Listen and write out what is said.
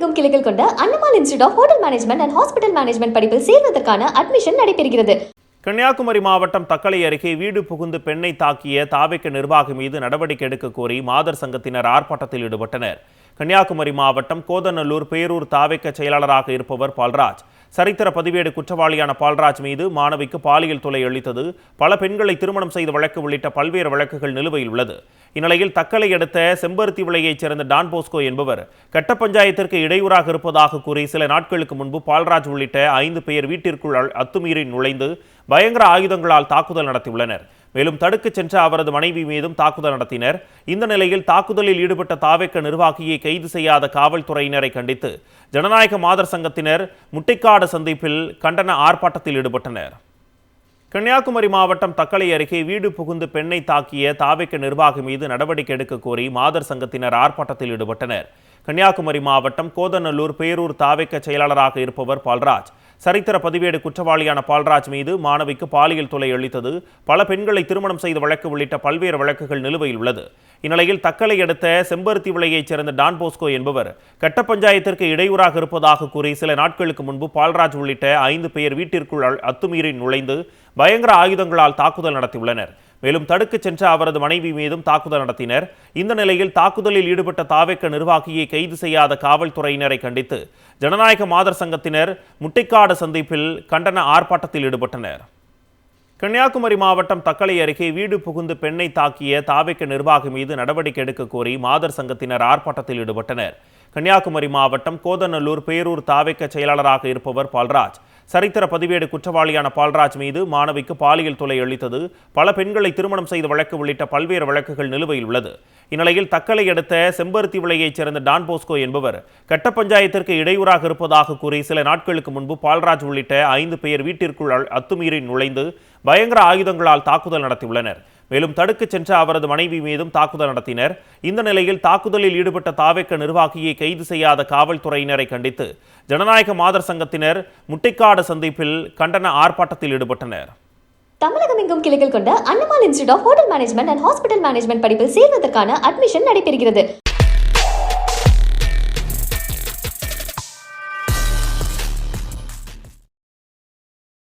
தமிழகமெங்கும் கிளைகள் கொண்ட Annamal institute of hotel management and hospital management படிப்பில் சேர்வதற்கான அட்மிஷன் நடைபெறுகிறது. கன்னியாகுமரி மாவட்டம் தக்கலை அருகே வீடு புகுந்து பெண்ணை தாக்கிய தாவேக்க நிர்வாகி மீது நடவடிக்கை எடுக்க கோரி மாதர் சங்கத்தினர் ஆர்ப்பாட்டத்தில் ஈடுபட்டனர். கன்னியாகுமரி மாவட்டம் கோதநல்லூர் பேரூர் தாவேக்க செயலாளராக இருப்பவர் பால்ராஜ். சரித்திர பதிவேடு குற்றவாளியான பால்ராஜ் மீது மாணவிக்கு பாலியல் தொல்லை அளித்தது, பல பெண்களை திருமணம் செய்த வழக்கு உள்ளிட்ட பல்வேறு வழக்குகள் நிலுவையில் உள்ளது. இந்நிலையில் தக்கலை அடுத்த செம்பருத்தி விளையைச் சேர்ந்த டான் போஸ்கோ என்பவர் கட்ட பஞ்சாயத்திற்கு இடையூறாக இருப்பதாக கூறி சில நாட்களுக்கு முன்பு பால்ராஜ் உள்ளிட்ட 5 பேர் வீட்டிற்குள் அத்துமீறி நுழைந்து பயங்கர ஆயுதங்களால் தாக்குதல் நடத்தியுள்ளனர். மேலும் தடுக்கச் சென்ற அவரது மனைவி மீதும் தாக்குதல் நடத்தினர். இந்த நிலையில் தாக்குதலில் ஈடுபட்ட தாவேக்க நிர்வாகியை கைது செய்யாத காவல்துறையினரை கண்டித்து ஜனநாயக மாதர் சங்கத்தினர் முட்டைக்காடு சந்திப்பில் கண்டன ஆர்ப்பாட்டத்தில் ஈடுபட்டனர். கன்னியாகுமரி மாவட்டம் தக்கலை அருகே வீடு புகுந்து பெண்ணை தாக்கிய தாவேக்க நிர்வாகி மீது நடவடிக்கை எடுக்க கோரி மாதர் சங்கத்தினர் ஆர்ப்பாட்டத்தில் ஈடுபட்டனர். கன்னியாகுமரி மாவட்டம் கோதநல்லூர் பேரூர் தாவேக்க செயலாளராக இருப்பவர் பால்ராஜ். சரித்திர பதிவேடு குற்றவாளியான பால்ராஜ் மீது மாணவிக்கு பாலியல் தொல்லை அளித்தது, பல பெண்களை திருமணம் செய்த வழக்கு உள்ளிட்ட பல்வேறு வழக்குகள் நிலுவையில் உள்ளது. இந்நிலையில் தக்கலை அடுத்த செம்பருத்தி விளையைச் சேர்ந்த டான் போஸ்கோ என்பவர் கட்ட பஞ்சாயத்திற்கு இடையூறாக இருப்பதாக கூறி சில நாட்களுக்கு முன்பு பால்ராஜ் உள்ளிட்ட 5 பேர் வீட்டிற்குள் அத்துமீறி நுழைந்து பயங்கர ஆயுதங்களால் தாக்குதல் நடத்தியுள்ளனர். மேலும் தடுக்கச் சென்ற அவரது மனைவி மீதும் தாக்குதல் நடத்தினர். இந்த நிலையில் தாக்குதலில் ஈடுபட்ட தாவேக்க நிர்வாகியை கைது செய்யாத காவல்துறையினரை கண்டித்து ஜனநாயக மாதர் சங்கத்தினர் முட்டைக்காடு சந்திப்பில் கண்டன ஆர்ப்பாட்டத்தில் ஈடுபட்டனர். கன்னியாகுமரி மாவட்டம் தக்கலை அருகே வீடு புகுந்து பெண்ணை தாக்கிய தாவேக்க நிர்வாகி மீது நடவடிக்கை எடுக்க கோரி மாதர் சங்கத்தினர் ஆர்ப்பாட்டத்தில் ஈடுபட்டனர். கன்னியாகுமரி மாவட்டம் கோதநல்லூர் பேரூர் தாவேக்க செயலாளராக இருப்பவர் பால்ராஜ். சரித்திர பதிவேடு குற்றவாளியான பால்ராஜ் மீது மாணவிக்கு பாலியல் தொல்லை அளித்தது, பல பெண்களை திருமணம் செய்த வழக்கு உள்ளிட்ட பல்வேறு வழக்குகள் நிலுவையில் உள்ளது. இந்நிலையில் தக்கலை அடுத்த செம்பருத்தி விளையைச் சேர்ந்த டான் போஸ்கோ என்பவர் கட்ட பஞ்சாயத்திற்கு இடையூறாக இருப்பதாக கூறி சில நாட்களுக்கு முன்பு பால்ராஜ் உள்ளிட்ட 5 பேர் வீட்டிற்குள் அத்துமீறி நுழைந்து பயங்கர ஆயுதங்களால் தாக்குதல் நடத்தியுள்ளனர். மேலும் தடுக்கச் சென்ற அவரது மனைவி மீதும் தாக்குதல் நடத்தினர். இந்த நிலையில் தாக்குதலில் ஈடுபட்ட தாவேக்க நிர்வாகியை கைது செய்யாத காவல்துறையினரை கண்டித்து ஜனநாயக மாதர் சங்கத்தினர் முட்டைக்காடு சந்திப்பில் கண்டன ஆர்ப்பாட்டத்தில் ஈடுபட்டனர். தமிழகமெங்கும் கிளைகள் கொண்ட Annamal institute of hotel management and hospital management படிப்பில் சேர்வதற்கான அட்மிஷன் நடைபெறுகிறது.